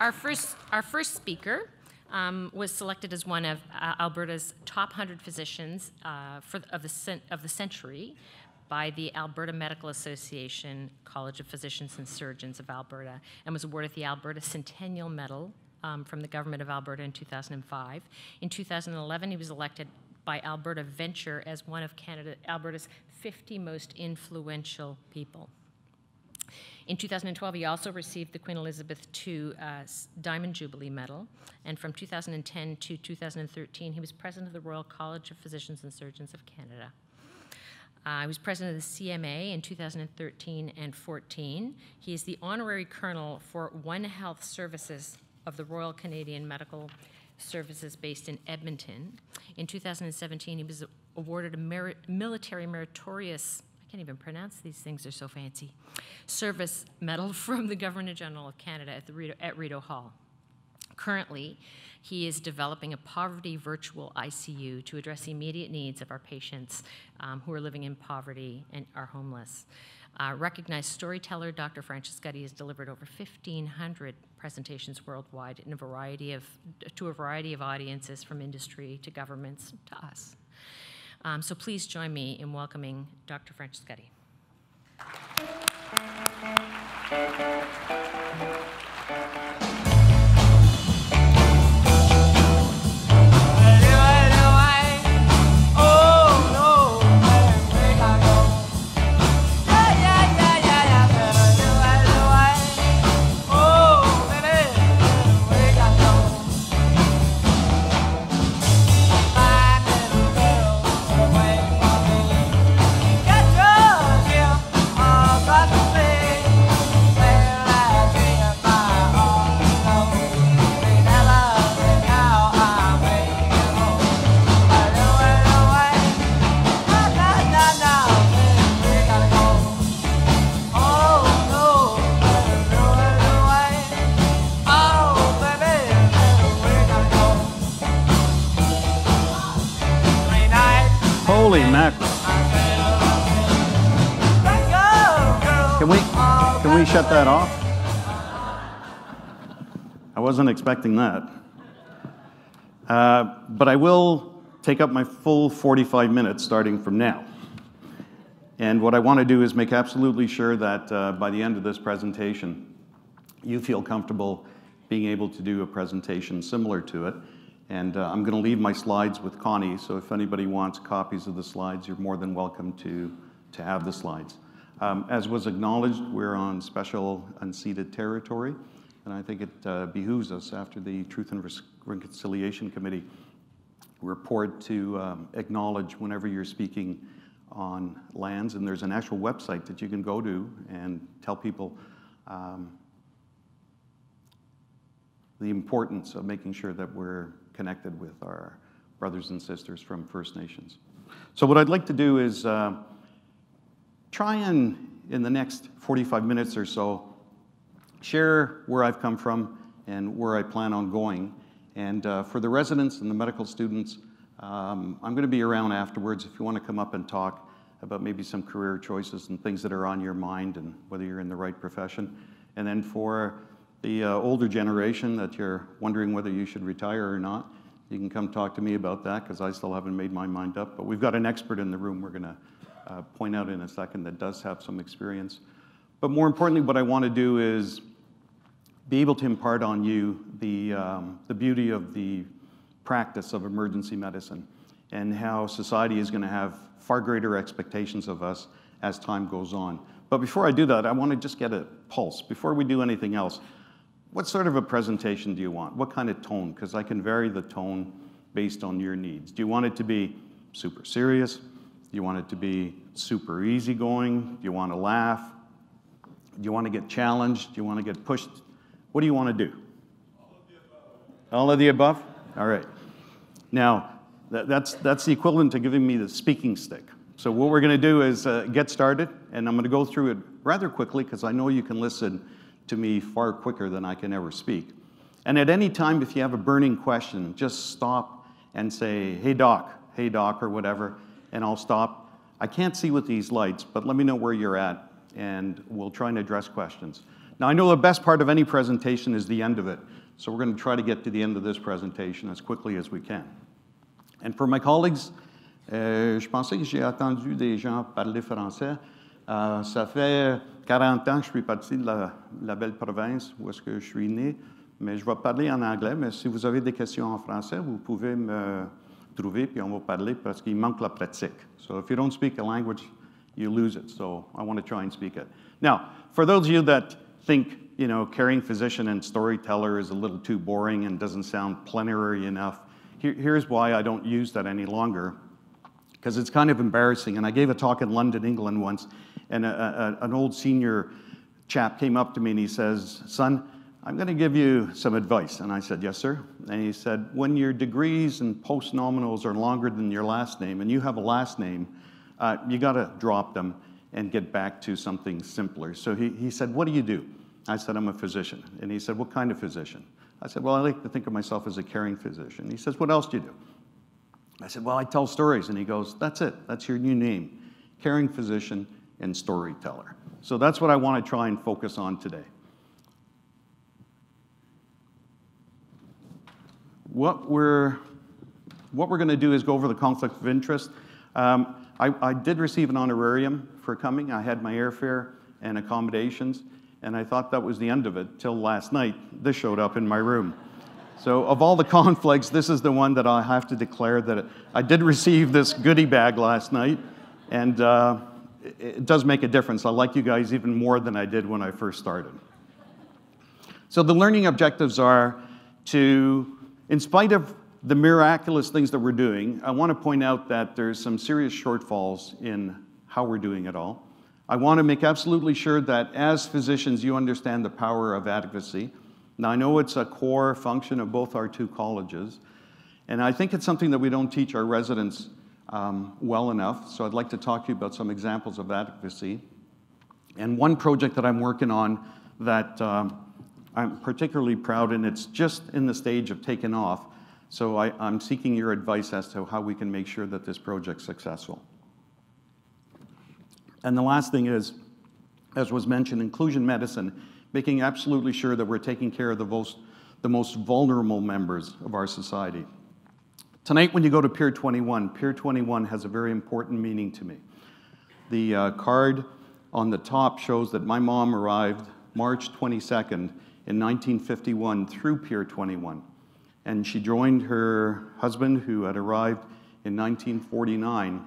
Our first speaker was selected as one of Alberta's top 100 physicians of the century by the Alberta Medical Association College of Physicians and Surgeons of Alberta, and was awarded the Alberta Centennial Medal from the Government of Alberta in 2005. In 2011, he was elected by Alberta Venture as one of Alberta's 50 most influential people. In 2012, he also received the Queen Elizabeth II Diamond Jubilee Medal, and from 2010 to 2013, he was president of the Royal College of Physicians and Surgeons of Canada. He was president of the CMA in 2013 and 14. He is the honorary colonel for One Health Services of the Royal Canadian Medical Services based in Edmonton. In 2017, he was awarded a military meritorious, I can't even pronounce these things, they're so fancy, service medal from the Governor-General of Canada at Rideau Hall. Currently, he is developing a poverty virtual ICU to address the immediate needs of our patients who are living in poverty and are homeless. Recognized storyteller Dr. Francescutti has delivered over 1,500 presentations worldwide to a variety of audiences, from industry to governments to us. So please join me in welcoming Dr. Francescutti. Holy mackerel. Can we shut that off? I wasn't expecting that. But I will take up my full 45 minutes starting from now. And what I want to do is make absolutely sure that by the end of this presentation, you feel comfortable being able to do a presentation similar to it. And I'm going to leave my slides with Connie, so if anybody wants copies of the slides, you're more than welcome to have the slides. As was acknowledged, we're on special unceded territory, and I think it behooves us, after the Truth and Reconciliation Committee report, to acknowledge whenever you're speaking on lands, and there's an actual website that you can go to and tell people the importance of making sure that we're connected with our brothers and sisters from First Nations. So what I'd like to do is try and, in the next 45 minutes or so, share where I've come from and where I plan on going. And for the residents and the medical students, I'm going to be around afterwards if you want to come up and talk about maybe some career choices and things that are on your mind and whether you're in the right profession. And then for the older generation that you're wondering whether you should retire or not, you can come talk to me about that, because I still haven't made my mind up. But we've got an expert in the room we're going to point out in a second that does have some experience. But more importantly, what I want to do is be able to impart on you the beauty of the practice of emergency medicine and how society is going to have far greater expectations of us as time goes on. But before I do that, I want to just get a pulse. Before we do anything else, what sort of a presentation do you want? What kind of tone? Because I can vary the tone based on your needs. Do you want it to be super serious? Do you want it to be super easygoing? Do you want to laugh? Do you want to get challenged? Do you want to get pushed? What do you want to do? All of the above. All of the above? All right. Now, that's the equivalent to giving me the speaking stick. So what we're going to do is get started, and I'm going to go through it rather quickly, because I know you can listen to me far quicker than I can ever speak. And at any time, if you have a burning question, just stop and say, hey doc, or whatever, and I'll stop. I can't see with these lights, but let me know where you're at, and we'll try and address questions. Now, I know the best part of any presentation is the end of it, so we're going to try to get to the end of this presentation as quickly as we can. And for my colleagues, je pensais que j'ai entendu des gens parler français. Ça fait 40 ans que je suis parti de la belle province où est-ce que je suis né, mais je vais parler en anglais, mais si vous avez des questions en français, vous pouvez me trouver, puis on va parler parce qu'il manque la pratique. So if you don't speak a language, you lose it, so I want to try and speak it. Now, for those of you that think, caring physician and storyteller is a little too boring and doesn't sound plenary enough, here's why I don't use that any longer, because it's kind of embarrassing. And I gave a talk in London, England once, and an old senior chap came up to me and he says, "Son, I'm going to give you some advice." And I said, "Yes, sir." And he said, "When your degrees and postnominals are longer than your last name, and you have a last name, you got to drop them and get back to something simpler." So he said, "What do you do?" I said, "I'm a physician." And he said, "What kind of physician?" I said, "Well, I like to think of myself as a caring physician." He says, "What else do you do?" I said, "Well, I tell stories." And he goes, "That's it. That's your new name, caring physician and storyteller." So that's what I want to try and focus on today. What we're going to do is go over the conflict of interest. I did receive an honorarium for coming. I had my airfare and accommodations, and I thought that was the end of it till last night. This showed up in my room. So of all the conflicts, this is the one that I have to declare that I did receive this goodie bag last night, and it does make a difference. I like you guys even more than I did when I first started. So the learning objectives are to, in spite of the miraculous things that we're doing, I want to point out that there's some serious shortfalls in how we're doing it all. I want to make absolutely sure that as physicians, you understand the power of advocacy. Now, I know it's a core function of both our two colleges, and I think it's something that we don't teach our residents well enough, so I'd like to talk to you about some examples of advocacy. And one project that I'm working on that I'm particularly proud, and it's just in the stage of taking off, so I'm seeking your advice as to how we can make sure that this project's successful. And the last thing is, as was mentioned, inclusion medicine, making absolutely sure that we're taking care of the most vulnerable members of our society. Tonight, when you go to Pier 21, Pier 21 has a very important meaning to me. The card on the top shows that my mom arrived March 22nd in 1951 through Pier 21. And she joined her husband, who had arrived in 1949,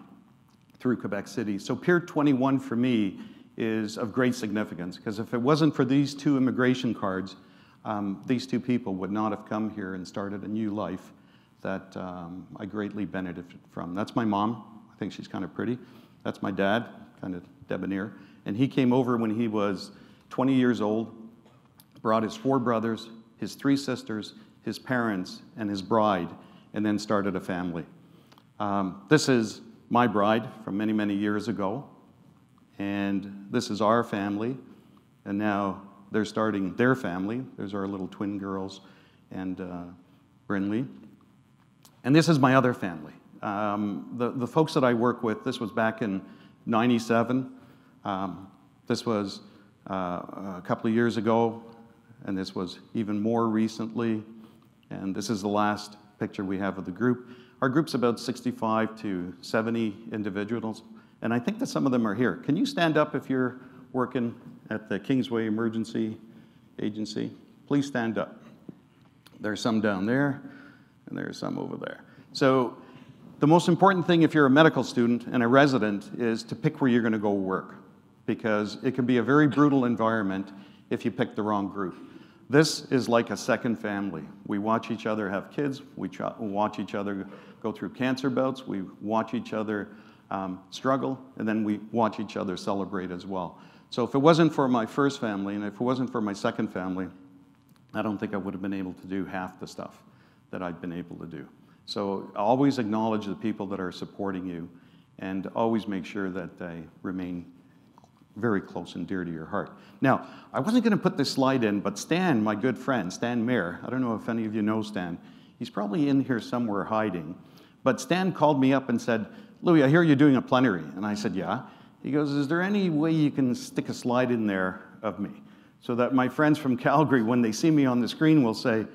through Quebec City. So Pier 21 for me is of great significance, because if it wasn't for these two immigration cards, these two people would not have come here and started a new life that I greatly benefited from. That's my mom. I think she's kind of pretty. That's my dad, kind of debonair. And he came over when he was 20 years old, brought his 4 brothers, his 3 sisters, his parents, and his bride, and then started a family. This is my bride from many, many years ago, and this is our family, and now they're starting their family. There's our little twin girls and Brinley. And this is my other family. The folks that I work with, this was back in '97. This was a couple of years ago, and this was even more recently. And this is the last picture we have of the group. Our group's about 65 to 70 individuals, and I think that some of them are here. Can you stand up if you're working at the Kingsway Emergency Agency? Please stand up. There's some down there, and there's some over there. So the most important thing if you're a medical student and a resident is to pick where you're going to go work, because it can be a very brutal environment if you pick the wrong group. This is like a second family. We watch each other have kids. We watch each other go through cancer bouts. We watch each other struggle, and then we watch each other celebrate as well. So if it wasn't for my first family, and if it wasn't for my second family, I don't think I would have been able to do half the stuff that I've been able to do. So always acknowledge the people that are supporting you, and always make sure that they remain very close and dear to your heart. Now, I wasn't going to put this slide in, but Stan, my good friend, Stan Mayer, I don't know if any of you know Stan, he's probably in here somewhere hiding, but Stan called me up and said, "Louis, I hear you're doing a plenary." And I said, "Yeah." He goes, is there any way you can stick a slide in there of me so that my friends from Calgary, when they see me on the screen, will say,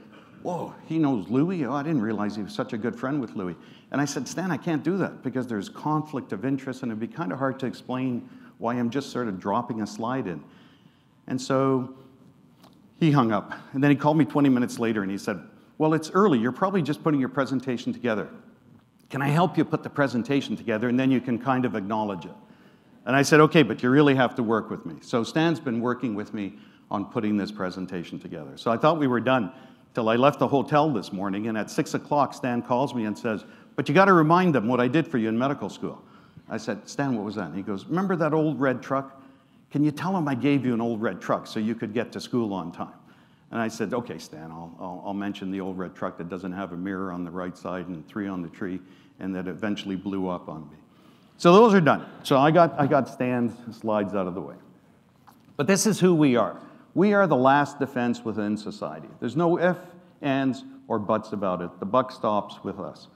whoa, he knows Louis? Oh, I didn't realize he was such a good friend with Louis. And I said, Stan, I can't do that because there's conflict of interest and it'd be kind of hard to explain why I'm just sort of dropping a slide in. And so he hung up. And then he called me 20 minutes later and he said, well, it's early. You're probably just putting your presentation together. Can I help you put the presentation together and then you can kind of acknowledge it? And I said, okay, but you really have to work with me. So Stan's been working with me on putting this presentation together. So I thought we were done till I left the hotel this morning, and at 6 o'clock, Stan calls me and says, but you got to remind them what I did for you in medical school. I said, Stan, what was that? And he goes, remember that old red truck? Can you tell him I gave you an old red truck so you could get to school on time? And I said, okay, Stan, I'll mention the old red truck that doesn't have a mirror on the right side and 3 on the tree, and that eventually blew up on me. So those are done. So I got Stan's slides out of the way. But this is who we are. We are the last defense within society. There's no ifs, ands, or buts about it. The buck stops with us.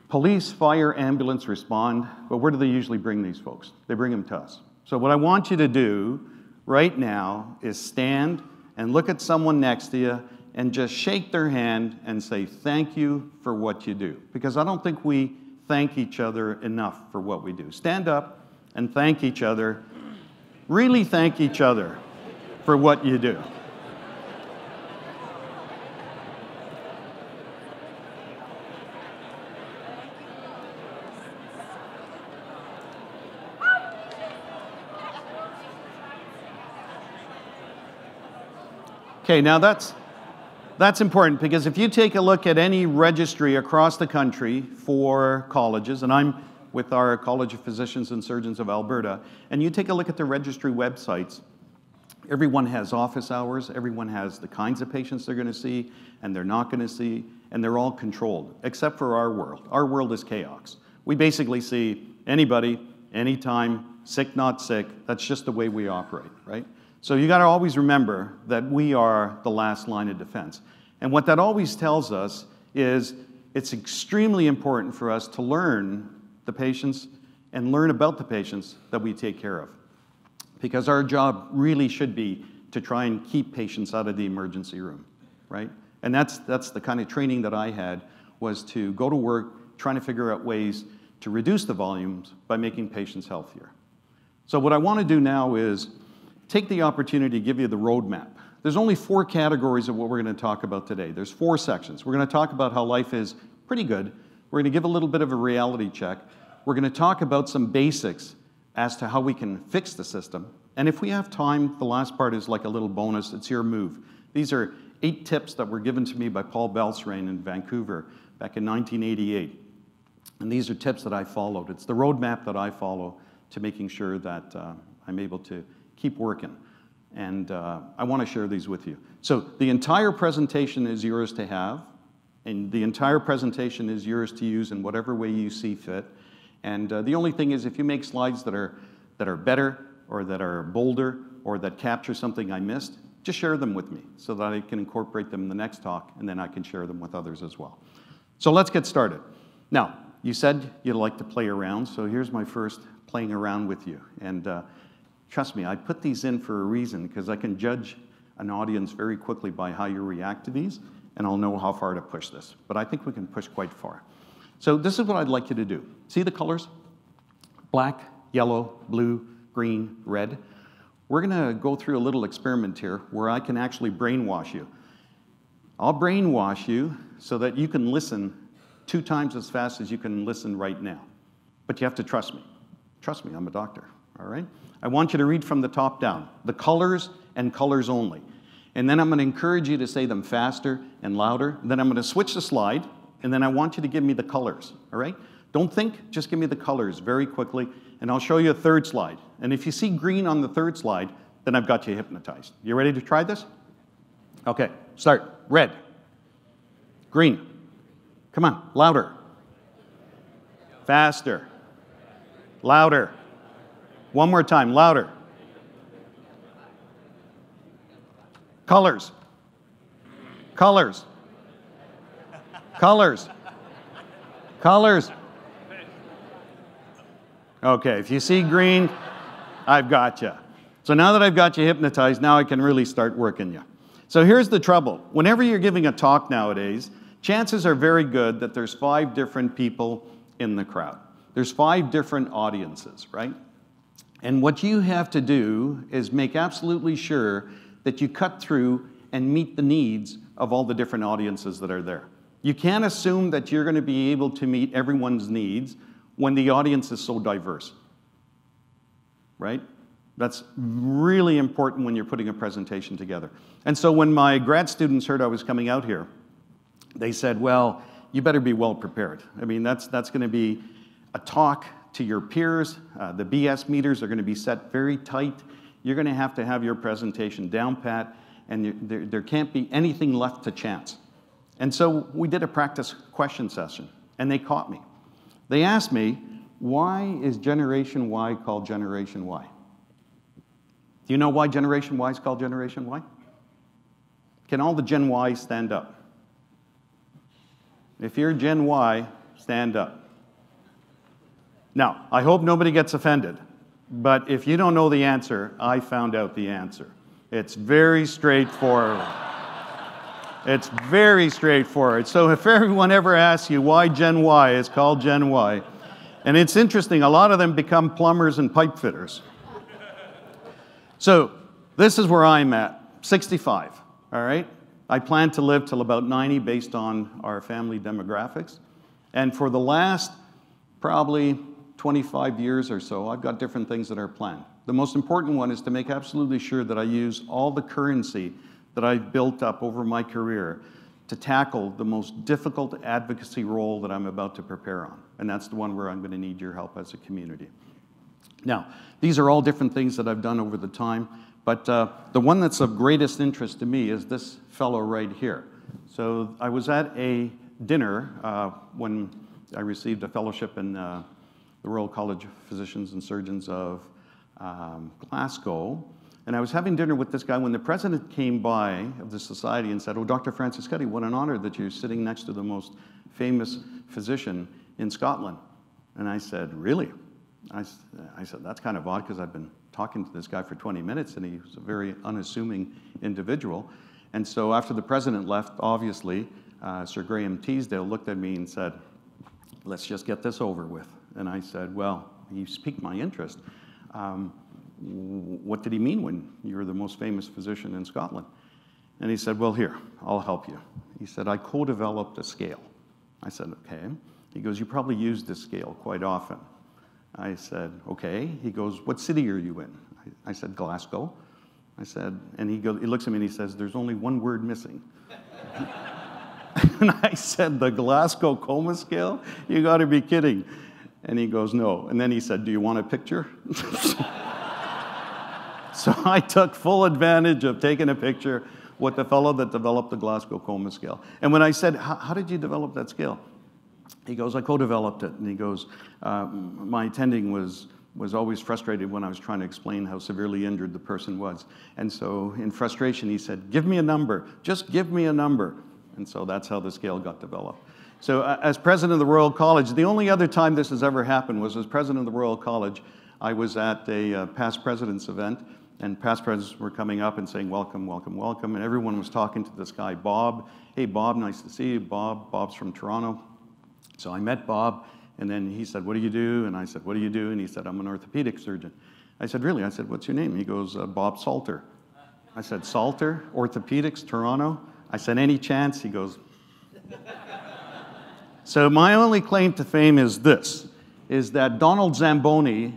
Police, fire, ambulance respond, but where do they usually bring these folks? They bring them to us. So what I want you to do right now is stand and look at someone next to you and just shake their hand and say, thank you for what you do. Because I don't think we thank each other enough for what we do. Stand up and thank each other. Really thank each other for what you do. Okay, now that's important because if you take a look at any registry across the country for colleges, and I'm with our College of Physicians and Surgeons of Alberta, and you take a look at the registry websites, everyone has office hours, everyone has the kinds of patients they're going to see and they're not going to see, and they're all controlled, except for our world. Our world is chaos. We basically see anybody, anytime, sick, not sick. That's just the way we operate, right? So you got to always remember that we are the last line of defense. And what that always tells us is it's extremely important for us to learn the patients and learn about the patients that we take care of. Because our job really should be to try and keep patients out of the emergency room, right? And that's the kind of training that I had, was to go to work trying to figure out ways to reduce the volumes by making patients healthier. So what I want to do now is take the opportunity to give you the roadmap. There's only 4 categories of what we're going to talk about today. There's 4 sections. We're going to talk about how life is pretty good. We're going to give a little bit of a reality check. We're going to talk about some basics as to how we can fix the system. And if we have time, the last part is like a little bonus. It's your move. These are 8 tips that were given to me by Paul Belserrain in Vancouver back in 1988. And these are tips that I followed. It's the roadmap that I follow to making sure that I'm able to keep working. And I want to share these with you. So the entire presentation is yours to have, and the entire presentation is yours to use in whatever way you see fit. And the only thing is, if you make slides that are better, or that are bolder, or that capture something I missed, just share them with me so that I can incorporate them in the next talk, and then I can share them with others as well. So let's get started. Now, you said you'd like to play around, so here's my first playing around with you. And trust me, I put these in for a reason, because I can judge an audience very quickly by how you react to these, and I'll know how far to push this. But I think we can push quite far. So this is what I'd like you to do. See the colors? Black, yellow, blue, green, red. We're going to go through a little experiment here where I can actually brainwash you. I'll brainwash you so that you can listen 2 times as fast as you can listen right now. But you have to trust me. Trust me, I'm a doctor, all right? I want you to read from the top down, the colors and colors only. And then I'm going to encourage you to say them faster and louder. Then I'm going to switch the slide, and then I want you to give me the colors, all right? Don't think, just give me the colors very quickly, and I'll show you a 3rd slide. And if you see green on the 3rd slide, then I've got you hypnotized. You ready to try this? Okay, start. Red. Green. Come on, louder. Faster. Louder. One more time, louder. Colors. Colors. Colors. Colors. Okay, if you see green, I've got you. So now that I've got you hypnotized, now I can really start working you. So here's the trouble. Whenever you're giving a talk nowadays, chances are very good that there's 5 different people in the crowd. There's 5 different audiences, right? And what you have to do is make absolutely sure that you cut through and meet the needs of all the different audiences that are there. You can't assume that you're going to be able to meet everyone's needs when the audience is so diverse, right? That's really important when you're putting a presentation together. And so when my grad students heard I was coming out here, they said, well, you better be well prepared. I mean, that's going to be a talk to your peers. The BS meters are going to be set very tight. You're going to have your presentation down pat, and there can't be anything left to chance. And so we did a practice question session, and they caught me. They asked me, why is Generation Y called Generation Y? Do you know why Generation Y is called Generation Y? Can all the Gen Y stand up? If you're Gen Y, stand up. Now, I hope nobody gets offended, but if you don't know the answer, I found out the answer. It's very straightforward. It's very straightforward. So if everyone ever asks you why Gen Y is called Gen Y, and it's interesting, a lot of them become plumbers and pipe fitters. So this is where I'm at, 65, all right? I plan to live till about 90 based on our family demographics. And for the last probably 25 years or so, I've got different things that are planned. The most important one is to make absolutely sure that I use all the currency that I've built up over my career to tackle the most difficult advocacy role that I'm about to prepare on. And that's the one where I'm going to need your help as a community. Now, these are all different things that I've done over the time, but the one that's of greatest interest to me is this fellow right here. So I was at a dinner when I received a fellowship in the Royal College of Physicians and Surgeons of Glasgow, and I was having dinner with this guy when the president came by of the society and said, oh, Dr. Francescutti, what an honor that you're sitting next to the most famous physician in Scotland. And I said, really? I said, that's kind of odd because I've been talking to this guy for 20 minutes and he was a very unassuming individual. And so after the president left, obviously, Sir Graham Teasdale looked at me and said, let's just get this over with. And I said, well, you piqued my interest. What did he mean when you're the most famous physician in Scotland? And he said, well, here, I'll help you. He said, I co-developed a scale. I said, okay. He goes, you probably use this scale quite often. I said, okay. He goes, what city are you in? I said, Glasgow. I said, and he looks at me and he says, there's only one word missing. And I said, the Glasgow coma scale? You got to be kidding. And he goes, no. And then he said, do you want a picture? So I took full advantage of taking a picture with the fellow that developed the Glasgow coma scale. And when I said, how did you develop that scale? He goes, I co-developed it. And he goes, my attending was always frustrated when I was trying to explain how severely injured the person was. And so in frustration, he said, give me a number. Just give me a number. And so that's how the scale got developed. So as president of the Royal College, the only other time this has ever happened was as president of the Royal College, I was at a past president's event, and past presidents were coming up and saying, welcome, welcome, welcome. And everyone was talking to this guy, Bob. Hey, Bob, nice to see you. Bob's from Toronto. So I met Bob, and then he said, what do you do? And I said, what do you do? And he said, I'm an orthopedic surgeon. I said, really? I said, what's your name? He goes, Bob Salter. I said, Salter, orthopedics, Toronto? I said, any chance? He goes. So my only claim to fame is this, is that Donald Zamboni,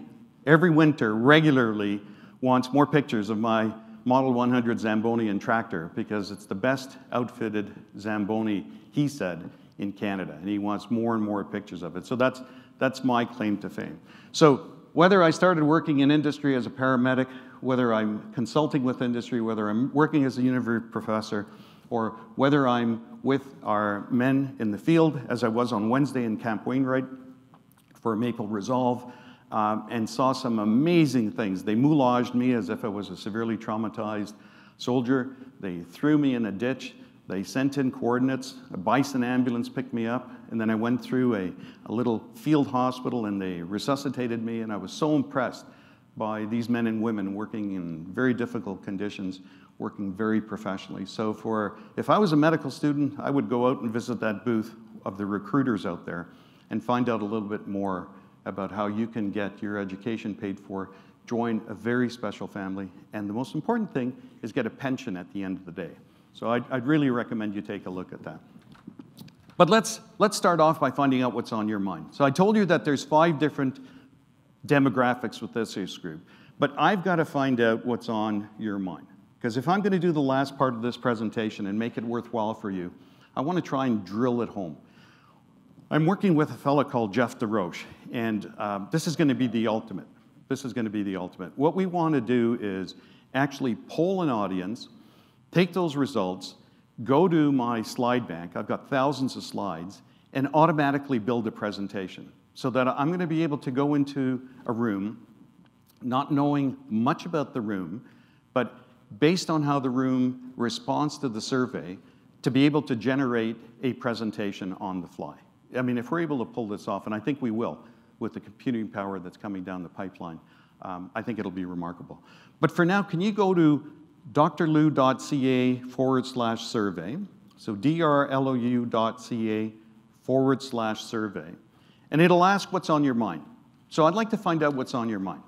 every winter, regularly wants more pictures of my Model 100 Zamboni and tractor because it's the best outfitted Zamboni, he said, in Canada, and he wants more and more pictures of it. So that's my claim to fame. So whether I started working in industry as a paramedic, whether I'm consulting with industry, whether I'm working as a university professor, or whether I'm with our men in the field, as I was on Wednesday in Camp Wainwright for Maple Resolve, and saw some amazing things. They moulaged me as if I was a severely traumatized soldier. They threw me in a ditch They sent in coordinates, a Bison ambulance picked me up, and then I went through a little field hospital and they resuscitated me, and I was so impressed by these men and women working in very difficult conditions, working very professionally. So if I was a medical student, I would go out and visit that booth of the recruiters out there and find out a little bit more about how you can get your education paid for, join a very special family, and the most important thing is get a pension at the end of the day. So I'd really recommend you take a look at that. But let's start off by finding out what's on your mind. So I told you that there's 5 different demographics with this age group, but I've got to find out what's on your mind. Because if I'm going to do the last part of this presentation and make it worthwhile for you, I want to try and drill it home. I'm working with a fellow called Jeff DeRoche, and this is going to be the ultimate. This is going to be the ultimate. What we want to do is actually poll an audience, take those results, go to my slide bank, I've got thousands of slides, and automatically build a presentation so that I'm going to be able to go into a room, not knowing much about the room, but based on how the room responds to the survey, to be able to generate a presentation on the fly. I mean, if we're able to pull this off, and I think we will, with the computing power that's coming down the pipeline, I think it'll be remarkable. But for now, can you go to drlou.ca/survey, so drlou.ca/survey, and it'll ask what's on your mind. So I'd like to find out what's on your mind.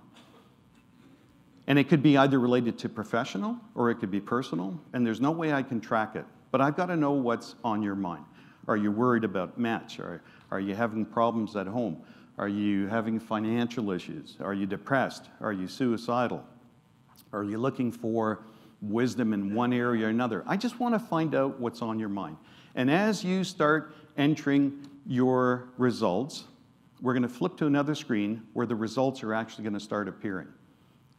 And it could be either related to professional or it could be personal, and there's no way I can track it, but I've got to know what's on your mind. Are you worried about match? Are you having problems at home? Are you having financial issues? Are you depressed? Are you suicidal? Are you looking for wisdom in one area or another? I just want to find out what's on your mind. And as you start entering your results, we're going to flip to another screen where the results are actually going to start appearing.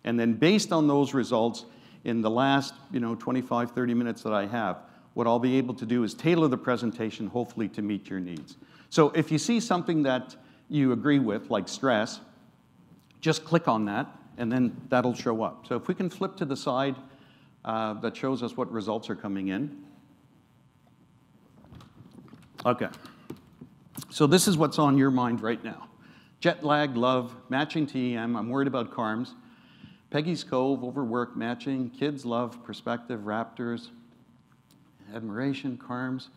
And then based on those results, in the last 25, 30 minutes that I have, what I'll be able to do is tailor the presentation, hopefully to meet your needs. So if you see something that you agree with, like stress, just click on that, and then that'll show up. So if we can flip to the side that shows us what results are coming in. Okay. So this is what's on your mind right now. Jet lag, love, matching TEM, I'm worried about CARMs, Peggy's Cove, overwork, matching, kids, love, perspective, raptors, admiration, CARMs,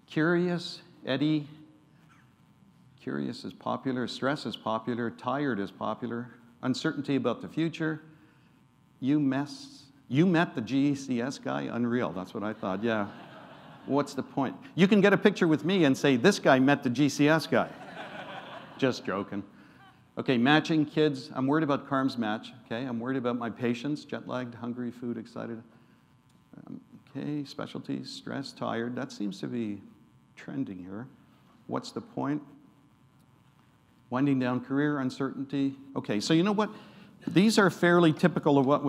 curious, Eddie, curious is popular, stress is popular, tired is popular, uncertainty about the future, you met the GCS guy? Unreal, that's what I thought, yeah. What's the point? You can get a picture with me and say, this guy met the GCS guy. Just joking. Okay, matching, kids, I'm worried about CARMs match. Okay, I'm worried about my patients, jet lagged, hungry, food, excited. Okay, specialties, stress, tired. That seems to be trending here. What's the point? Winding down career, uncertainty. Okay, so you know what? These are fairly typical of what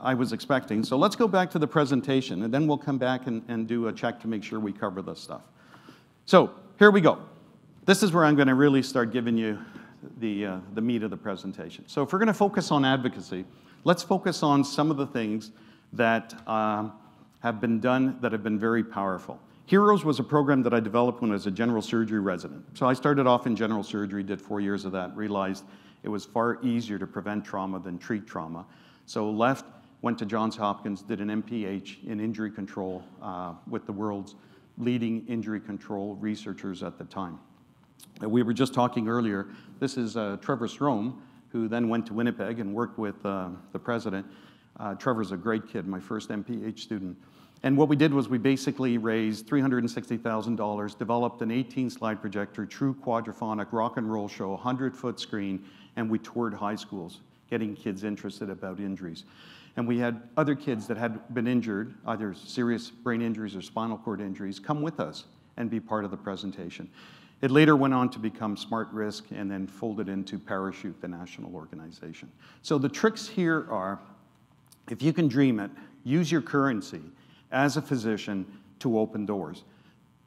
I was expecting. So let's go back to the presentation, and then we'll come back and do a check to make sure we cover this stuff. So here we go. This is where I'm going to really start giving you the meat of the presentation. So if we're going to focus on advocacy, let's focus on some of the things that have been done that have been very powerful. HEROES was a program that I developed when I was a general surgery resident. So I started off in general surgery, did 4 years of that, realized it was far easier to prevent trauma than treat trauma. So left, went to Johns Hopkins, did an MPH in injury control with the world's leading injury control researchers at the time. We were just talking earlier, this is Trevor Strom, who then went to Winnipeg and worked with the president. Trevor's a great kid, my first MPH student. And what we did was we basically raised $360,000, developed an 18-slide projector, true quadraphonic rock and roll show, 100-foot screen, and we toured high schools, getting kids interested about injuries. And we had other kids that had been injured, either serious brain injuries or spinal cord injuries, come with us and be part of the presentation. It later went on to become Smart Risk and then folded into Parachute, the national organization. So the tricks here are, if you can dream it, use your currency as a physician to open doors.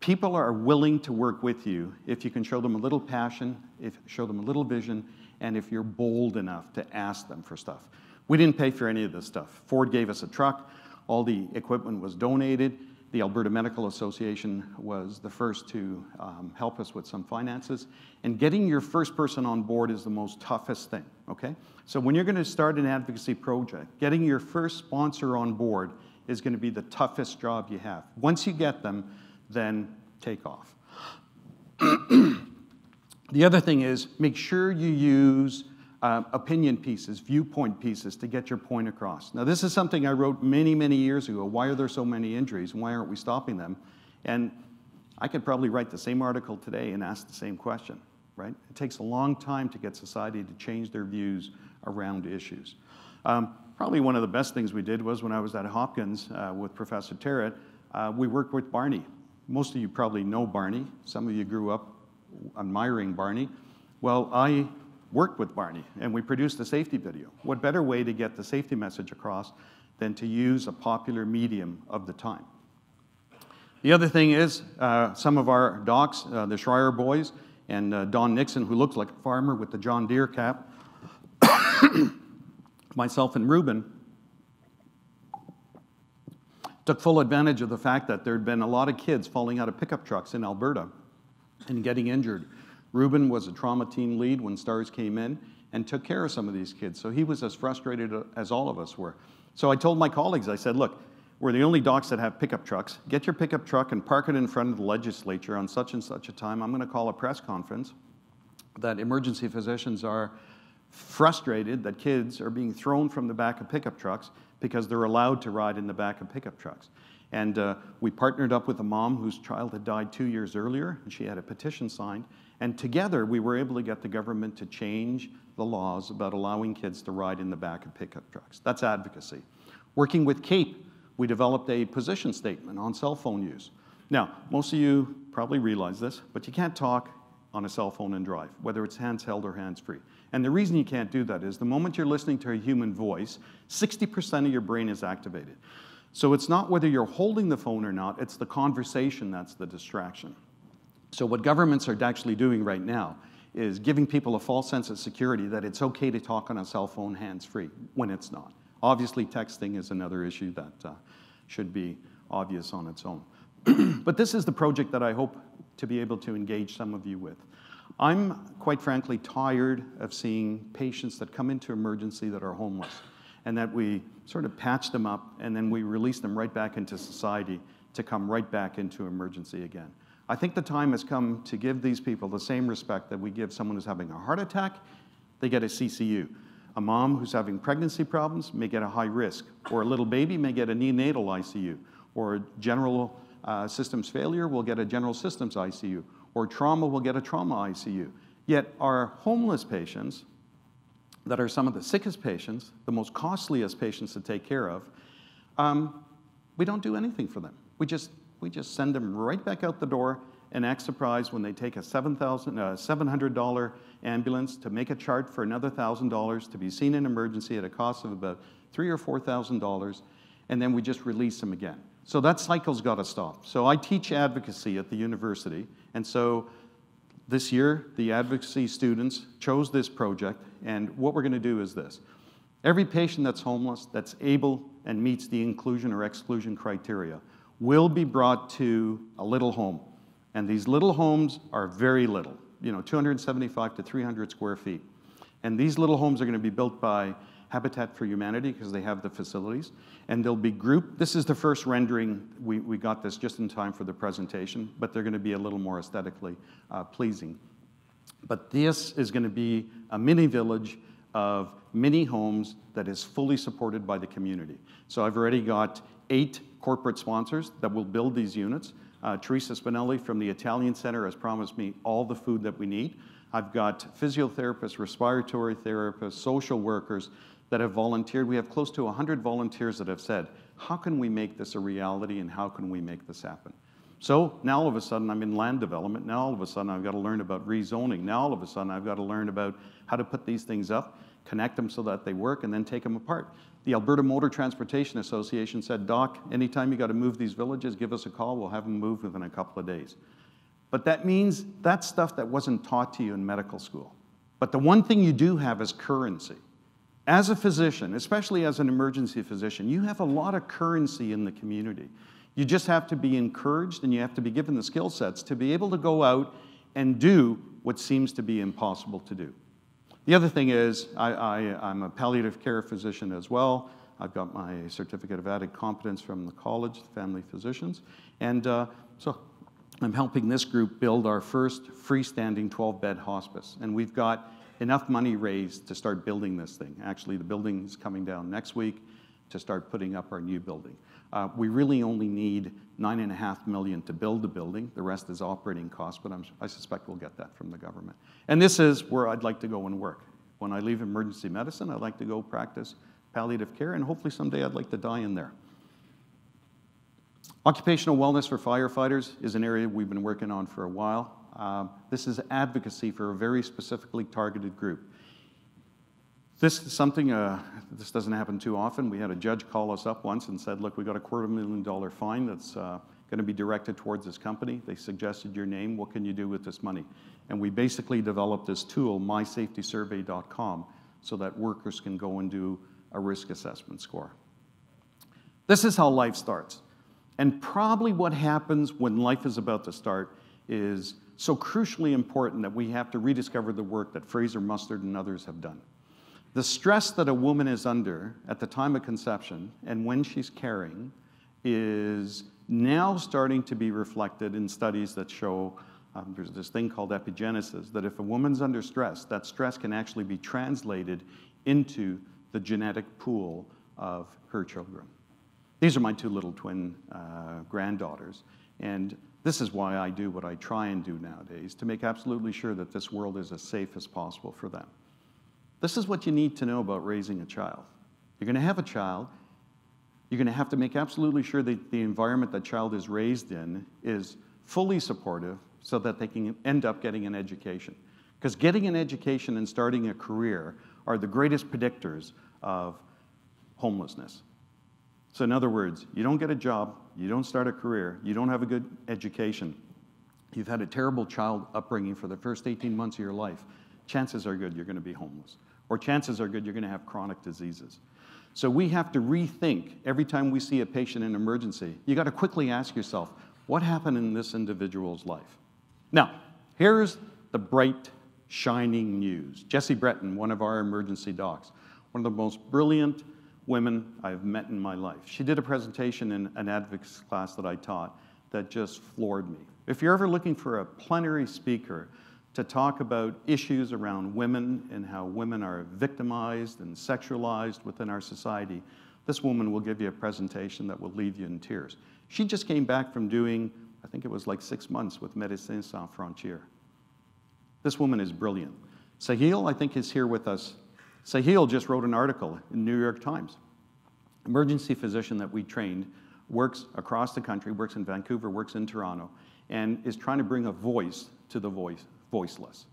People are willing to work with you if you can show them a little passion, show them a little vision, and if you're bold enough to ask them for stuff. We didn't pay for any of this stuff. Ford gave us a truck. All the equipment was donated. The Alberta Medical Association was the first to help us with some finances. And getting your first person on board is the most toughest thing, okay? So when you're going to start an advocacy project, getting your first sponsor on board is going to be the toughest job you have. Once you get them, then take off. The other thing is make sure you use opinion pieces, viewpoint pieces to get your point across. Now, this is something I wrote many, many years ago. Why are there so many injuries and why aren't we stopping them? And I could probably write the same article today and ask the same question, right? It takes a long time to get society to change their views around issues. Probably one of the best things we did was when I was at Hopkins with Professor Terrett, we worked with Barney. Most of you probably know Barney. Some of you grew up admiring Barney. Well, I worked with Barney, and we produced a safety video. What better way to get the safety message across than to use a popular medium of the time? The other thing is some of our docs, the Schreier boys, and Don Nixon, who looked like a farmer with the John Deere cap, myself and Ruben, took full advantage of the fact that there had been a lot of kids falling out of pickup trucks in Alberta and getting injured. Ruben was a trauma team lead when STARS came in and took care of some of these kids. So he was as frustrated as all of us were. So I told my colleagues, I said, look, we're the only docs that have pickup trucks. Get your pickup truck and park it in front of the legislature on such and such a time. I'm going to call a press conference that emergency physicians are frustrated that kids are being thrown from the back of pickup trucks because they're allowed to ride in the back of pickup trucks. And we partnered up with a mom whose child had died 2 years earlier, and she had a petition signed. And together, we were able to get the government to change the laws about allowing kids to ride in the back of pickup trucks. That's advocacy. Working with CAPE, we developed a position statement on cell phone use. Now, most of you probably realize this, but you can't talk on a cell phone and drive, whether it's hands-held or hands-free. And the reason you can't do that is the moment you're listening to a human voice, 60% of your brain is activated. So it's not whether you're holding the phone or not, it's the conversation that's the distraction. So what governments are actually doing right now is giving people a false sense of security that it's okay to talk on a cell phone hands-free when it's not. Obviously, texting is another issue that should be obvious on its own. But this is the project that I hope to be able to engage some of you with. I'm, quite frankly, tired of seeing patients that come into emergency that are homeless and that we sort of patch them up and then we release them right back into society to come right back into emergency again. I think the time has come to give these people the same respect that we give someone who's having a heart attack. They get a CCU. A mom who's having pregnancy problems may get a high risk, or a little baby may get a neonatal ICU, or a general systems failure will get a general systems ICU, or trauma will get a trauma ICU. Yet our homeless patients, that are some of the sickest patients, the most costliest patients to take care of, we don't do anything for them. We just send them right back out the door and act surprised when they take a $700 ambulance to make a chart for another $1,000 to be seen in emergency at a cost of about $3,000 or $4,000, and then we just release them again. So that cycle's got to stop. So I teach advocacy at the university, and so this year the advocacy students chose this project, and what we're going to do is this. Every patient that's homeless, that's able and meets the inclusion or exclusion criteria, will be brought to a little home. And these little homes are very little, 275 to 300 square feet. And these little homes are going to be built by Habitat for Humanity because they have the facilities. And they'll be grouped. This is the first rendering. We got this just in time for the presentation, but they're going to be a little more aesthetically pleasing. But this is going to be a mini village of mini homes that is fully supported by the community. So I've already got 8 corporate sponsors that will build these units. Teresa Spinelli from the Italian Center has promised me all the food that we need. I've got physiotherapists, respiratory therapists, social workers that have volunteered. We have close to 100 volunteers that have said, how can we make this a reality and how can we make this happen? So now all of a sudden I'm in land development. Now all of a sudden I've got to learn about rezoning. Now all of a sudden I've got to learn about how to put these things up, connect them so that they work, and then take them apart. The Alberta Motor Transportation Association said, Doc, anytime you got to move these villages, give us a call. We'll have them moved within a couple of days. But that means that's stuff that wasn't taught to you in medical school. But the one thing you do have is currency. As a physician, especially as an emergency physician, you have a lot of currency in the community. You just have to be encouraged and you have to be given the skill sets to be able to go out and do what seems to be impossible to do. The other thing is, I'm a palliative care physician as well. I've got my certificate of added competence from the college, the family physicians. And so I'm helping this group build our first freestanding 12-bed hospice. And we've got enough money raised to start building this thing. Actually, the building's coming down next week to start putting up our new building. We really only need $9.5 million to build the building. The rest is operating costs, but I suspect we'll get that from the government. And this is where I'd like to go and work. When I leave emergency medicine, I'd like to go practice palliative care, and hopefully someday I'd like to die in there. Occupational wellness for firefighters is an area we've been working on for a while. This is advocacy for a very specifically targeted group. This is something, this doesn't happen too often. We had a judge call us up once and said, look, we got a $250,000 fine that's going to be directed towards this company. They suggested your name. What can you do with this money? And we basically developed this tool, mysafetysurvey.com, so that workers can go and do a risk assessment score. This is how life starts. And probably what happens when life is about to start is so crucially important that we have to rediscover the work that Fraser Mustard and others have done. The stress that a woman is under at the time of conception and when she's carrying is now starting to be reflected in studies that show there's this thing called epigenesis, that if a woman's under stress, that stress can actually be translated into the genetic pool of her children. These are my two little twin granddaughters, and this is why I do what I try and do nowadays, to make absolutely sure that this world is as safe as possible for them. This is what you need to know about raising a child. You're going to have a child. You're going to have to make absolutely sure that the environment that child is raised in is fully supportive so that they can end up getting an education. Because getting an education and starting a career are the greatest predictors of homelessness. So in other words, you don't get a job, you don't start a career, you don't have a good education, you've had a terrible child upbringing for the first 18 months of your life, chances are good you're going to be homeless. Or chances are good you're going to have chronic diseases. So we have to rethink every time we see a patient in emergency. You got to quickly ask yourself, what happened in this individual's life? Now, here's the bright, shining news. Jessie Breton, one of our emergency docs, one of the most brilliant women I've met in my life. She did a presentation in an advocacy class that I taught that just floored me. If you're ever looking for a plenary speaker to talk about issues around women and how women are victimized and sexualized within our society, this woman will give you a presentation that will leave you in tears. She just came back from doing, I think it was like 6 months with Médecins Sans Frontières. This woman is brilliant. Sahil, I think, is here with us. Sahil just wrote an article in New York Times. Emergency physician that we trained, works across the country, works in Vancouver, works in Toronto, and is trying to bring a voice to the voiceless.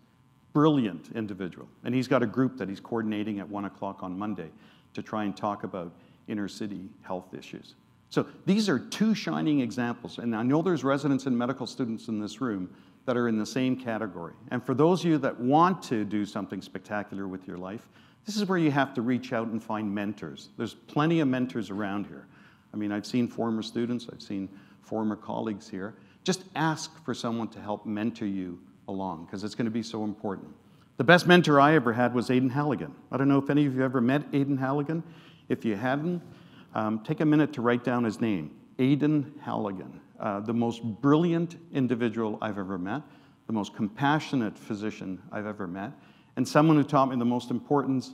Brilliant individual. And he's got a group that he's coordinating at 1 o'clock on Monday to try and talk about inner city health issues. So these are two shining examples, and I know there's residents and medical students in this room that are in the same category. And for those of you that want to do something spectacular with your life, this is where you have to reach out and find mentors. There's plenty of mentors around here. I mean, I've seen former students, I've seen former colleagues here. Just ask for someone to help mentor you along, because it's going to be so important. The best mentor I ever had was Aidan Halligan. I don't know if any of you ever met Aidan Halligan. If you haven't, take a minute to write down his name. Aidan Halligan, the most brilliant individual I've ever met, the most compassionate physician I've ever met, and someone who taught me the most important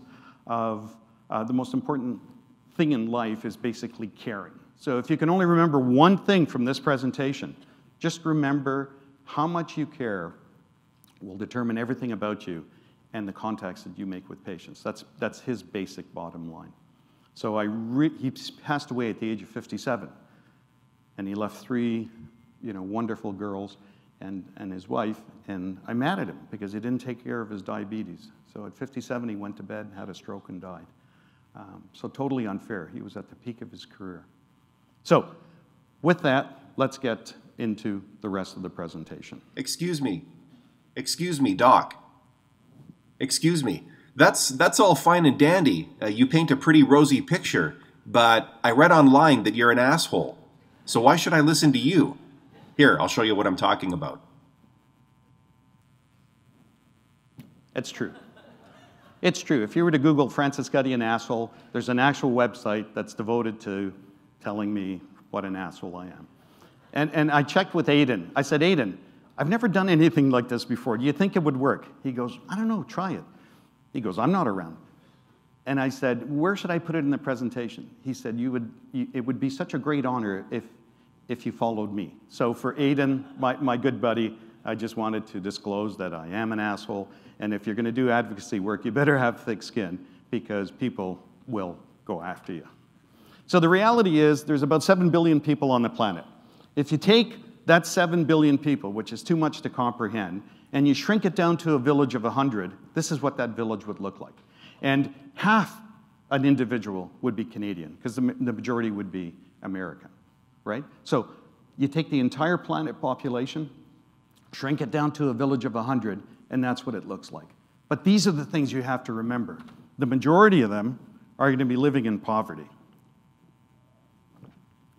thing in life is basically caring. So if you can only remember one thing from this presentation, just remember how much you care will determine everything about you and the contacts that you make with patients. That's his basic bottom line. So he passed away at the age of 57, and he left 3 wonderful girls and his wife, and I'm mad at him because he didn't take care of his diabetes. So at 57, he went to bed, had a stroke, and died. So totally unfair. He was at the peak of his career. So with that, let's get into the rest of the presentation. Excuse me, Doc. Excuse me. That's all fine and dandy. You paint a pretty rosy picture, but I read online that you're an asshole. So why should I listen to you? Here, I'll show you what I'm talking about. It's true. It's true. If you were to Google Francescutti an asshole, there's an actual website that's devoted to telling me what an asshole I am. And I checked with Aidan. I said, Aidan, I've never done anything like this before. Do you think it would work? He goes, I don't know, try it. He goes, I'm not around. And I said, where should I put it in the presentation? He said, it would be such a great honor if you followed me. So for Aidan, my good buddy, I just wanted to disclose that I am an asshole. And if you're going to do advocacy work, you better have thick skin because people will go after you. So the reality is there's about 7 billion people on the planet. If you take that 7 billion people, which is too much to comprehend, and you shrink it down to a village of 100, this is what that village would look like. And half an individual would be Canadian, because the majority would be American, right? So you take the entire planet population, shrink it down to a village of 100, and that's what it looks like. But these are the things you have to remember. The majority of them are going to be living in poverty.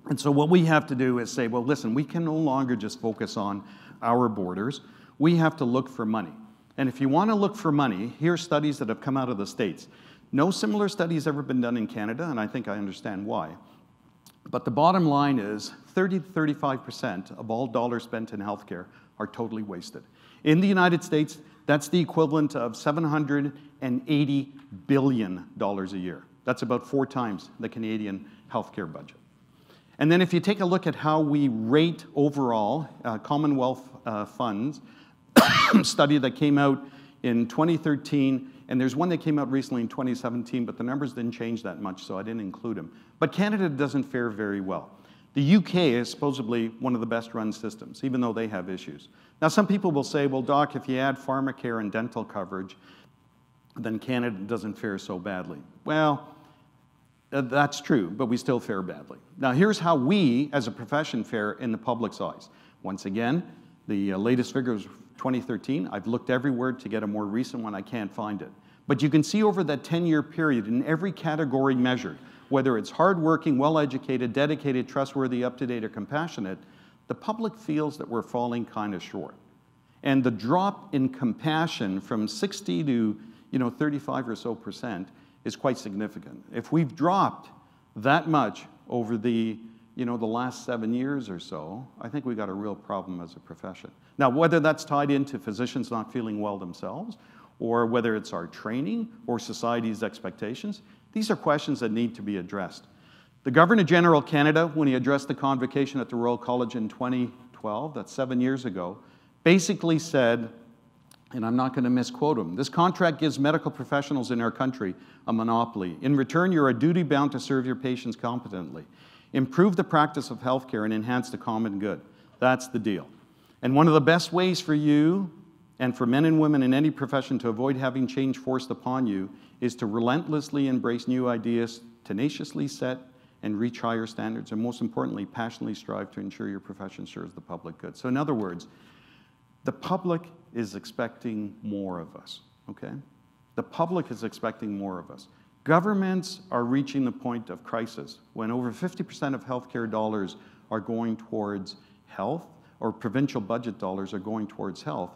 And so what we have to do is say, well, listen, we can no longer just focus on our borders. We have to look for money. And if you want to look for money, here are studies that have come out of the States. No similar study has ever been done in Canada, and I think I understand why. But the bottom line is 30 to 35% of all dollars spent in healthcare are totally wasted. In the United States, that's the equivalent of $780 billion a year. That's about 4 times the Canadian healthcare budget. And then if you take a look at how we rate overall Commonwealth funds, study that came out in 2013, and there's one that came out recently in 2017, but the numbers didn't change that much, so I didn't include them. But Canada doesn't fare very well. The UK is supposedly one of the best run systems, even though they have issues. Now, some people will say, well, Doc, if you add pharmacare and dental coverage, then Canada doesn't fare so badly. Well, that's true, but we still fare badly. Now, here's how we, as a profession, fare in the public's eyes. Once again, the latest figure is 2013. I've looked everywhere to get a more recent one. I can't find it. But you can see over that 10-year period, in every category measured, whether it's hardworking, well-educated, dedicated, trustworthy, up-to-date, or compassionate, the public feels that we're falling kind of short. And the drop in compassion from 60 to 35 or so percent is quite significant. If we've dropped that much over the last 7 years or so, I think we got a real problem as a profession. Now, whether that's tied into physicians not feeling well themselves, or whether it's our training or society's expectations, these are questions that need to be addressed. The Governor-General of Canada, when he addressed the convocation at the Royal College in 2012, that's 7 years ago, basically said, and I'm not going to misquote him, this contract gives medical professionals in our country a monopoly. In return, you are duty-bound to serve your patients competently, improve the practice of healthcare, and enhance the common good. That's the deal. And one of the best ways for you and for men and women in any profession to avoid having change forced upon you is to relentlessly embrace new ideas, tenaciously set and reach higher standards, and most importantly, passionately strive to ensure your profession serves the public good. So in other words, the public is expecting more of us, okay? The public is expecting more of us. Governments are reaching the point of crisis when over 50% of healthcare dollars are going towards health, or provincial budget dollars are going towards health.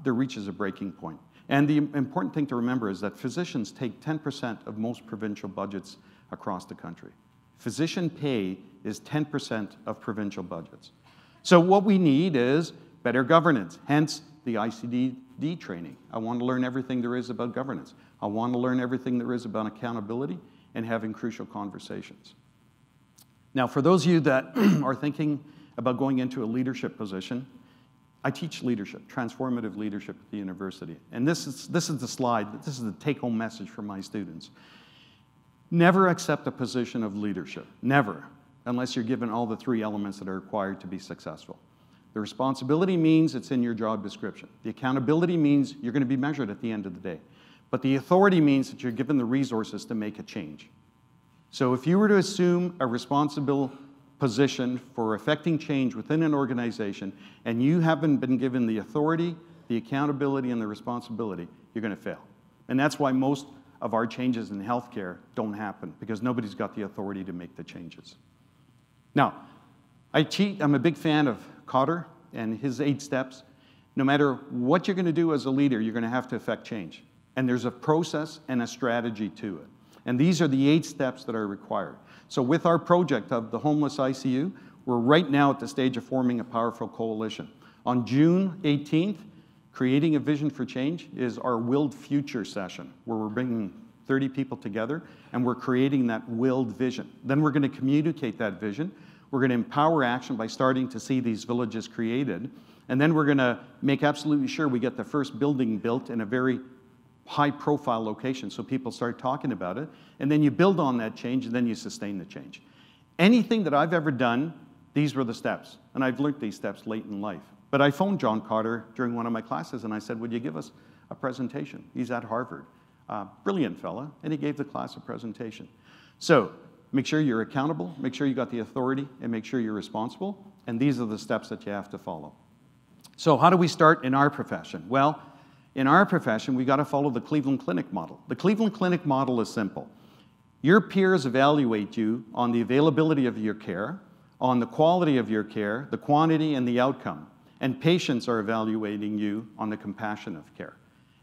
There reaches a breaking point. And the important thing to remember is that physicians take 10% of most provincial budgets across the country. Physician pay is 10% of provincial budgets. So what we need is better governance, hence the ICD training. I want to learn everything there is about governance. I want to learn everything there is about accountability and having crucial conversations. Now, for those of you that are thinking about going into a leadership position, I teach leadership, transformative leadership at the university. And this is the slide, this is the take-home message for my students. Never accept a position of leadership, never, unless you're given all the 3 elements that are required to be successful. The responsibility means it's in your job description. The accountability means you're going to be measured at the end of the day. But the authority means that you're given the resources to make a change. So if you were to assume a responsible position for affecting change within an organization and you haven't been given the authority, the accountability, and the responsibility, you're going to fail. And that's why most of our changes in healthcare don't happen, because nobody's got the authority to make the changes. Now, I'm a big fan of Cotter and his 8 steps. No matter what you're going to do as a leader, you're going to have to affect change. And there's a process and a strategy to it. And these are the 8 steps that are required. So with our project of the homeless ICU, we're right now at the stage of forming a powerful coalition. On June 18th, Creating a Vision for Change is our Willed Future session, where we're bringing 30 people together, and we're creating that willed vision. Then we're going to communicate that vision. We're going to empower action by starting to see these villages created. And then we're going to make absolutely sure we get the first building built in a very high-profile location so people start talking about it. And then you build on that change, and then you sustain the change. Anything that I've ever done, these were the steps. And I've learned these steps late in life. But I phoned John Cotter during one of my classes, and I said, would you give us a presentation? He's at Harvard. Brilliant fella, and he gave the class a presentation. So make sure you're accountable, make sure you got the authority, and make sure you're responsible. And these are the steps that you have to follow. So how do we start in our profession? Well, in our profession, we got to follow the Cleveland Clinic model. The Cleveland Clinic model is simple. Your peers evaluate you on the availability of your care, on the quality of your care, the quantity, and the outcome. And patients are evaluating you on the compassion of care.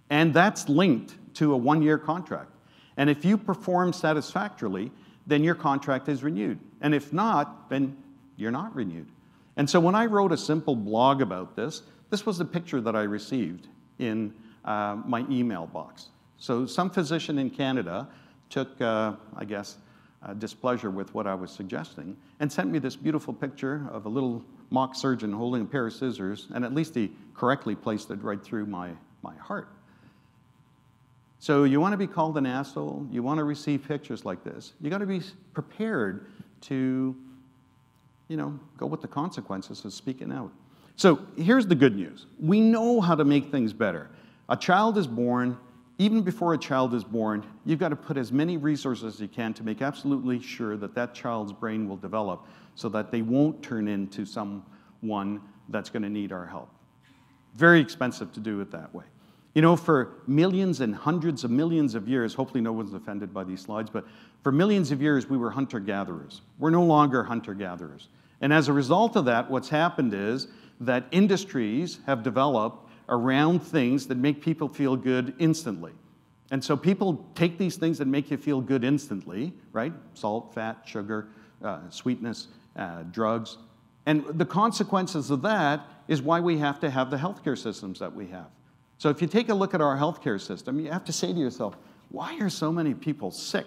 And that's linked to a 1-year contract. And if you perform satisfactorily, then your contract is renewed. And if not, then you're not renewed. And so when I wrote a simple blog about this, this was the picture that I received in my email box. So some physician in Canada took, I guess, displeasure with what I was suggesting and sent me this beautiful picture of a little mock surgeon holding a pair of scissors, and at least he correctly placed it right through my heart. So you want to be called an asshole, you want to receive pictures like this, you got to be prepared to, go with the consequences of speaking out. So here's the good news. We know how to make things better. A child is born. Even before a child is born, you've got to put as many resources as you can to make absolutely sure that that child's brain will develop so that they won't turn into someone that's going to need our help. Very expensive to do it that way. For millions and hundreds of millions of years, hopefully no one's offended by these slides, but for millions of years we were hunter-gatherers. We're no longer hunter-gatherers. And as a result of that, what's happened is that industries have developed around things that make people feel good instantly. And so people take these things that make you feel good instantly, right? Salt, fat, sugar, sweetness, drugs. And the consequences of that is why we have to have the healthcare systems that we have. So if you take a look at our healthcare system, you have to say to yourself, why are so many people sick?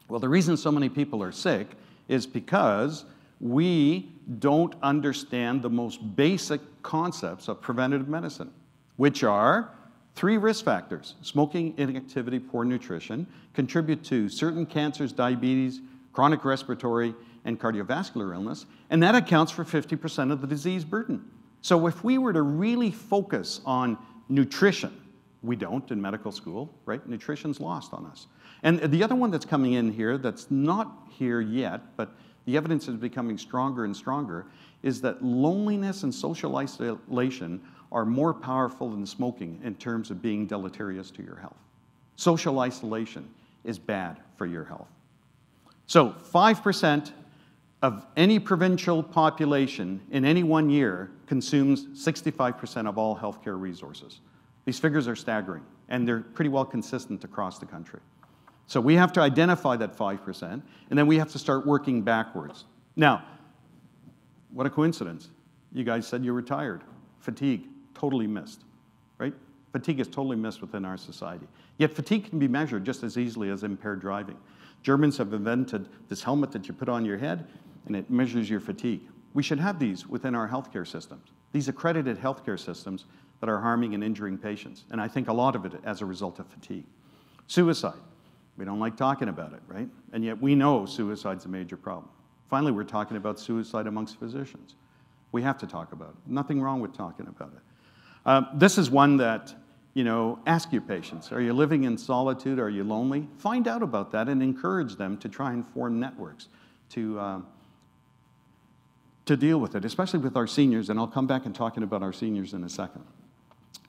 Well, the reason so many people are sick is because we don't understand the most basic concepts of preventative medicine, which are 3 risk factors. Smoking, inactivity, poor nutrition contribute to certain cancers, diabetes, chronic respiratory, and cardiovascular illness, and that accounts for 50% of the disease burden. So if we were to really focus on nutrition, we don't in medical school, right? Nutrition's lost on us. And the other one that's coming in here that's not here yet, but the evidence is becoming stronger and stronger, is that loneliness and social isolation are more powerful than smoking in terms of being deleterious to your health. Social isolation is bad for your health. So 5% of any provincial population in any 1 year consumes 65% of all healthcare resources. These figures are staggering, and they're pretty well consistent across the country. So we have to identify that 5%, and then we have to start working backwards. Now, what a coincidence. You guys said you were tired. Fatigue, totally missed, right? Fatigue is totally missed within our society. Yet fatigue can be measured just as easily as impaired driving. Germans have invented this helmet that you put on your head, and it measures your fatigue. We should have these within our healthcare systems, these accredited healthcare systems that are harming and injuring patients, and I think a lot of it as a result of fatigue. Suicide. We don't like talking about it, right? And yet we know suicide's a major problem. Finally, we're talking about suicide amongst physicians. We have to talk about it. Nothing wrong with talking about it. This is one that, ask your patients. Are you living in solitude? Are you lonely? Find out about that and encourage them to try and form networks to deal with it, especially with our seniors, and I'll come back and talking about our seniors in a second.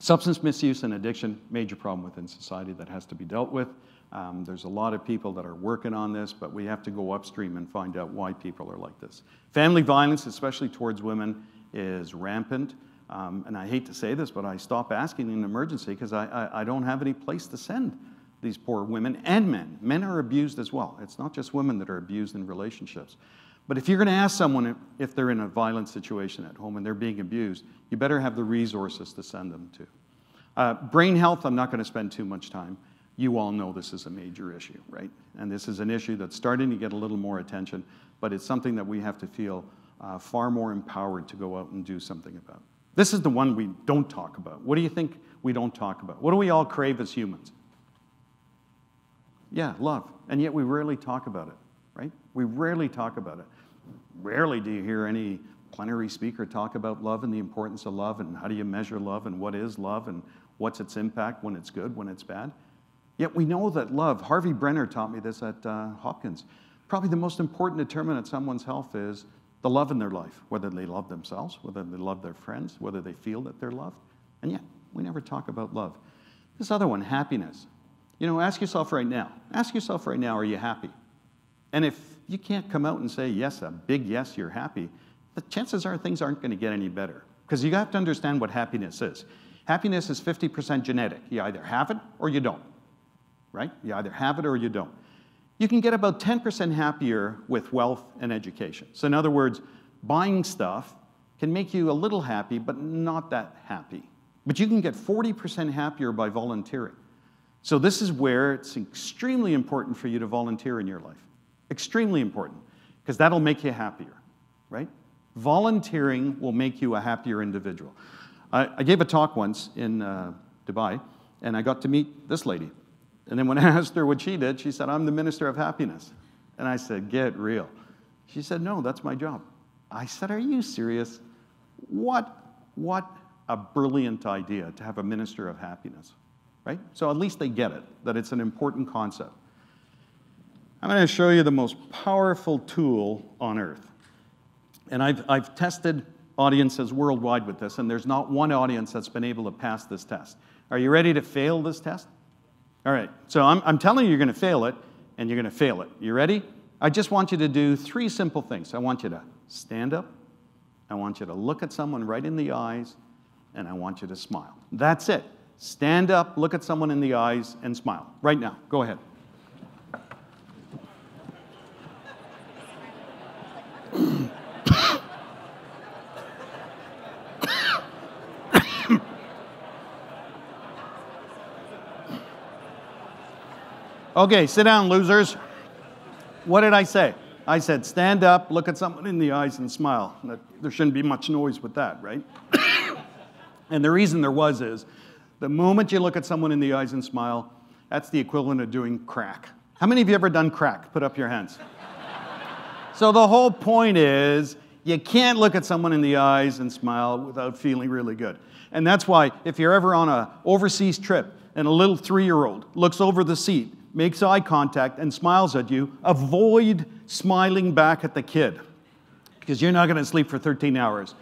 Substance misuse and addiction, major problem within society that has to be dealt with. There's a lot of people that are working on this, but we have to go upstream and find out why people are like this. Family violence, especially towards women, is rampant. And I hate to say this, but I stop asking in an emergency because I don't have any place to send these poor women and men. Men are abused as well. It's not just women that are abused in relationships. But if you're going to ask someone if they're in a violent situation at home and they're being abused, you better have the resources to send them to. Brain health, I'm not going to spend too much time. You all know this is a major issue, right? And this is an issue that's starting to get a little more attention, but it's something that we have to feel far more empowered to go out and do something about. This is the one we don't talk about. What do you think we don't talk about? What do we all crave as humans? Yeah, love. And yet we rarely talk about it, right? We rarely talk about it. Rarely do you hear any plenary speaker talk about love and the importance of love and how do you measure love and what is love and what's its impact when it's good, when it's bad. Yet we know that love, Harvey Brenner taught me this at Hopkins, probably the most important determinant of someone's health is the love in their life, whether they love themselves, whether they love their friends, whether they feel that they're loved. And yet, we never talk about love. This other one, happiness. You know, ask yourself right now, are you happy? And if you can't come out and say yes, a big yes, you're happy, the chances are things aren't going to get any better. Because you have to understand what happiness is. Happiness is 50% genetic. You either have it or you don't, right? You either have it or you don't. You can get about 10% happier with wealth and education. So in other words, buying stuff can make you a little happy, but not that happy. But you can get 40% happier by volunteering. So this is where it's extremely important for you to volunteer in your life. Extremely important, because that'll make you happier, right? Volunteering will make you a happier individual. I gave a talk once in Dubai, and I got to meet this lady. And then when I asked her what she did, she said, I'm the Minister of Happiness. And I said, get real. She said, no, that's my job. I said, are you serious? What a brilliant idea to have a Minister of Happiness, right? So at least they get it, that it's an important concept. I'm going to show you the most powerful tool on earth. And I've tested audiences worldwide with this, and there's not one audience that's been able to pass this test. Are you ready to fail this test? All right, so I'm telling you you're going to fail it, and you're going to fail it. You ready? I just want you to do 3 simple things. I want you to stand up, I want you to look at someone right in the eyes, and I want you to smile. That's it. Stand up, look at someone in the eyes, and smile. Right now. Go ahead. Okay, sit down, losers. What did I say? I said, stand up, look at someone in the eyes, and smile. There shouldn't be much noise with that, right? And the reason there is, the moment you look at someone in the eyes and smile, that's the equivalent of doing crack. How many of you ever done crack? Put up your hands. So the whole point is, you can't look at someone in the eyes and smile without feeling really good. And that's why if you're ever on an overseas trip and a little 3-year-old looks over the seat, makes eye contact, and smiles at you, avoid smiling back at the kid, because you're not going to sleep for 13 hours.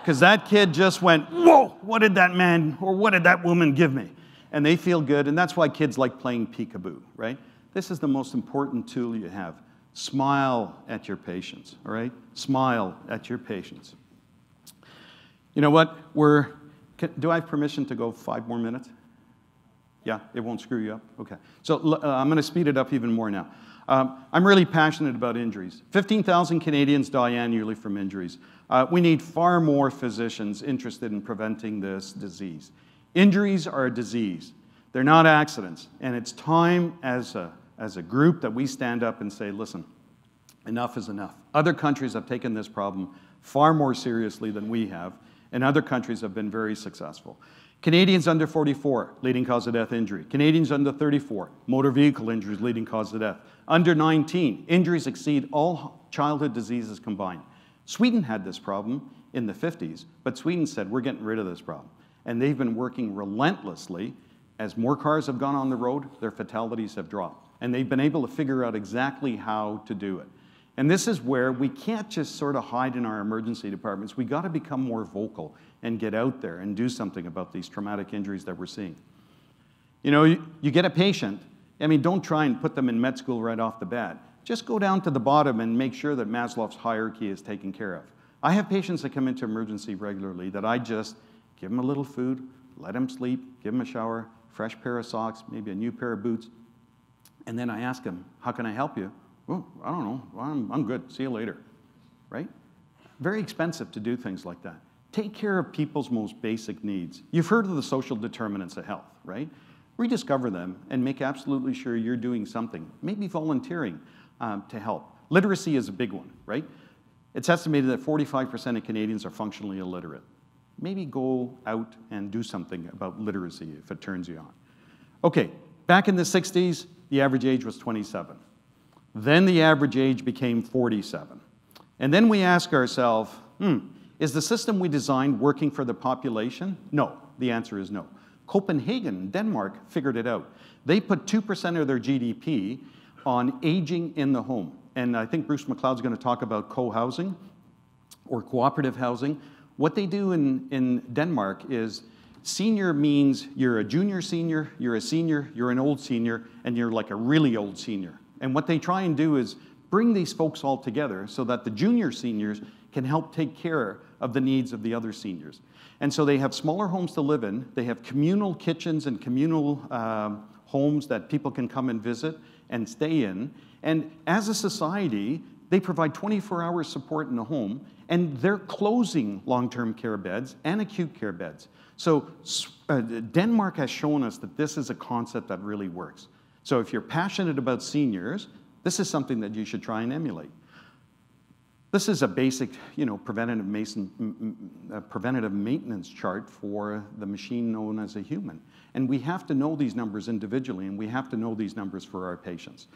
Because that kid just went, whoa, what did that man or what did that woman give me? And they feel good, and that's why kids like playing peekaboo, right? This is the most important tool you have. Smile at your patients, all right? Smile at your patients. You know what? Do I have permission to go 5 more minutes? Yeah, it won't screw you up? Okay. So I'm going to speed it up even more now. I'm really passionate about injuries. 15,000 Canadians die annually from injuries. We need far more physicians interested in preventing this disease. Injuries are a disease. They're not accidents. And it's time as a group that we stand up and say, listen, enough is enough. Other countries have taken this problem far more seriously than we have, and other countries have been very successful. Canadians under 44, leading cause of death injury. Canadians under 34, motor vehicle injuries, leading cause of death. Under 19, injuries exceed all childhood diseases combined. Sweden had this problem in the 50s, but Sweden said, we're getting rid of this problem. And they've been working relentlessly. As more cars have gone on the road, their fatalities have dropped. And they've been able to figure out exactly how to do it. And this is where we can't just sort of hide in our emergency departments. We got to become more vocal and get out there and do something about these traumatic injuries that we're seeing. You know, you get a patient, I mean, don't try and put them in med school right off the bat. Just go down to the bottom and make sure that Maslow's hierarchy is taken care of. I have patients that come into emergency regularly that I just give them a little food, let them sleep, give them a shower, fresh pair of socks, maybe a new pair of boots, and then I ask them, how can I help you? Well, I don't know, I'm good, see you later, right? Very expensive to do things like that. Take care of people's most basic needs. You've heard of the social determinants of health, right? Rediscover them and make absolutely sure you're doing something, maybe volunteering to help. Literacy is a big one, right? It's estimated that 45% of Canadians are functionally illiterate. Maybe go out and do something about literacy if it turns you on. Okay, back in the 60s, the average age was 27. Then the average age became 47. And then we ask ourselves, is the system we designed working for the population? No, the answer is no. Copenhagen, Denmark, figured it out. They put 2% of their GDP on aging in the home. And I think Bruce McLeod's going to talk about co-housing or cooperative housing. What they do in Denmark is senior means you're a junior senior, you're a senior, you're an old senior, and you're like a really old senior. And what they try and do is bring these folks all together so that the junior seniors can help take care of the needs of the other seniors. And so they have smaller homes to live in. They have communal kitchens and communal homes that people can come and visit and stay in. And as a society, they provide 24-hour support in the home, and they're closing long-term care beds and acute care beds. So Denmark has shown us that this is a concept that really works. So if you're passionate about seniors, this is something that you should try and emulate. This is a basic, preventative maintenance chart for the machine known as a human. And we have to know these numbers individually, and we have to know these numbers for our patients.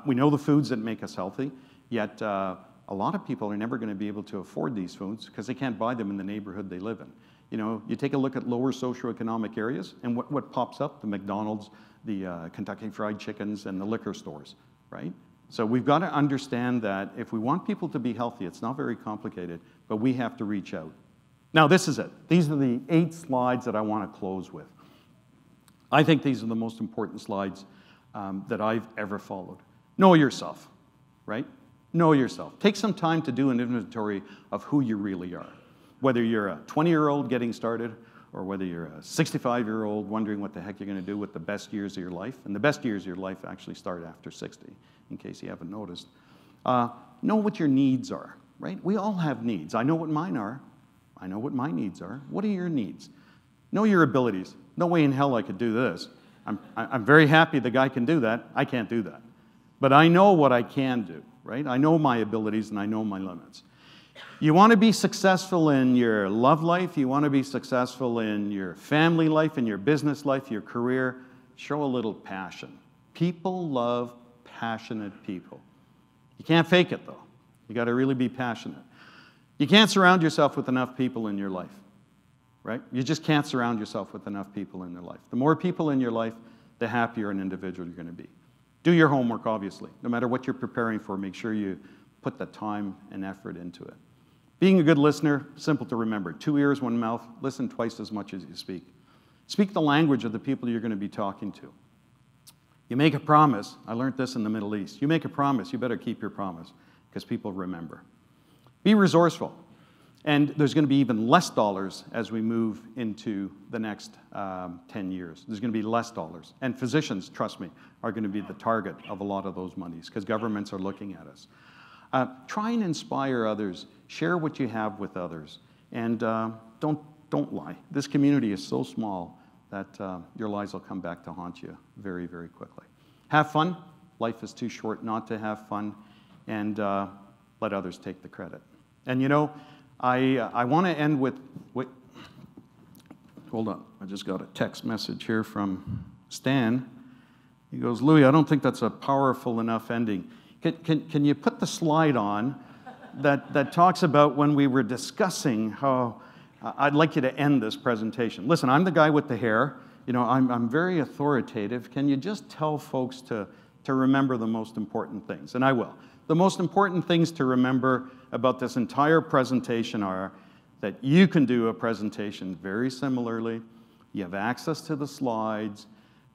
We know the foods that make us healthy, yet a lot of people are never going to be able to afford these foods because they can't buy them in the neighborhood they live in. You take a look at lower socioeconomic areas, and what pops up? The McDonald's, the Kentucky Fried Chickens, and the liquor stores, right? So we've got to understand that if we want people to be healthy, it's not very complicated, but we have to reach out. Now, this is it. These are the 8 slides that I want to close with. I think these are the most important slides that I've ever followed. Know yourself, right? Know yourself. Take some time to do an inventory of who you really are. Whether you're a 20-year-old getting started, or whether you're a 65-year-old wondering what the heck you're going to do with the best years of your life. And the best years of your life actually start after 60, in case you haven't noticed. Know what your needs are, right? We all have needs. I know what mine are. I know what my needs are. What are your needs? Know your abilities. No way in hell I could do this. I'm very happy the guy can do that. I can't do that. But I know what I can do, right? I know my abilities and I know my limits. You want to be successful in your love life, you want to be successful in your family life, in your business life, your career, show a little passion. People love passionate people. You can't fake it, though. You got to really be passionate. You can't surround yourself with enough people in your life, right? You just can't surround yourself with enough people in your life. The more people in your life, the happier an individual you're going to be. Do your homework, obviously. No matter what you're preparing for, make sure you put the time and effort into it. Being a good listener, simple to remember. 2 ears, 1 mouth. Listen twice as much as you speak. Speak the language of the people you're going to be talking to. You make a promise. I learned this in the Middle East. You make a promise, you better keep your promise because people remember. Be resourceful. And there's going to be even less dollars as we move into the next 10 years. There's going to be less dollars. And physicians, trust me, are going to be the target of a lot of those monies because governments are looking at us. Try and inspire others. Share what you have with others. And don't lie. This community is so small that your lives will come back to haunt you very, very quickly. Have fun. Life is too short not to have fun. And let others take the credit. And I want to end with, hold on, I just got a text message here from Stan. He goes, Louis, I don't think that's a powerful enough ending. Can you put the slide on that talks about when we were discussing how I'd like you to end this presentation. Listen, I'm the guy with the hair. I'm very authoritative. Can you just tell folks to remember the most important things? And I will. the most important things to remember about this entire presentation are that you can do a presentation very similarly. You have access to the slides.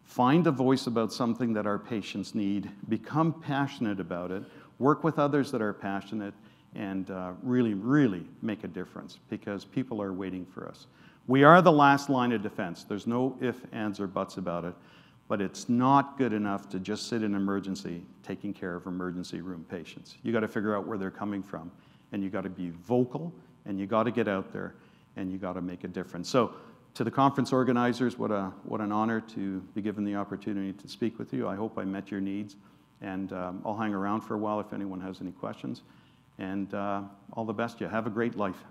Find a voice about something that our patients need. Become passionate about it. Work with others that are passionate, and really, really make a difference, because people are waiting for us. We are the last line of defense. There's no ifs, ands, or buts about it. But it's not good enough to just sit in emergency taking care of emergency room patients. You got to figure out where they're coming from, and you got to be vocal, and you got to get out there, and you got to make a difference. So to the conference organizers, what an honor to be given the opportunity to speak with you. I hope I met your needs, and I'll hang around for a while if anyone has any questions. And all the best to you. Have a great life.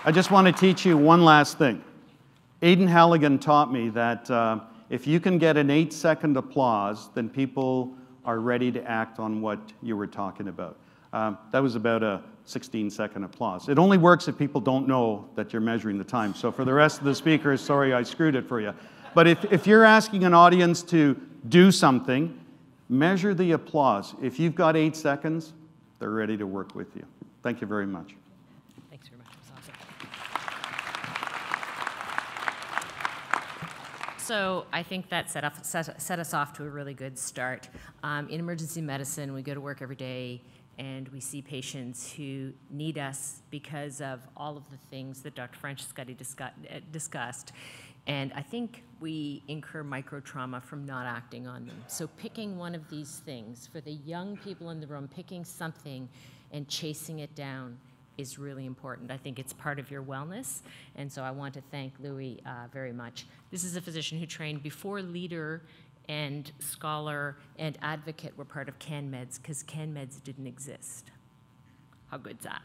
I just want to teach you one last thing. Aidan Halligan taught me that if you can get an 8-second applause, then people are ready to act on what you were talking about. That was about a 16-second applause. It only works if people don't know that you're measuring the time. So for the rest of the speakers, sorry I screwed it for you. But if you're asking an audience to do something, measure the applause. If you've got 8 seconds, they're ready to work with you. Thank you very much. Thanks very much. It was awesome. So I think that set us off to a really good start. In emergency medicine, we go to work every day, and we see patients who need us because of all of the things that Dr. Francescutti discussed. And I think we incur micro-trauma from not acting on them. So picking one of these things, for the young people in the room, picking something and chasing it down is really important. I think it's part of your wellness, and so I want to thank Louis very much. This is a physician who trained before leader and scholar and advocate were part of CanMeds, because CanMeds didn't exist. How good's that?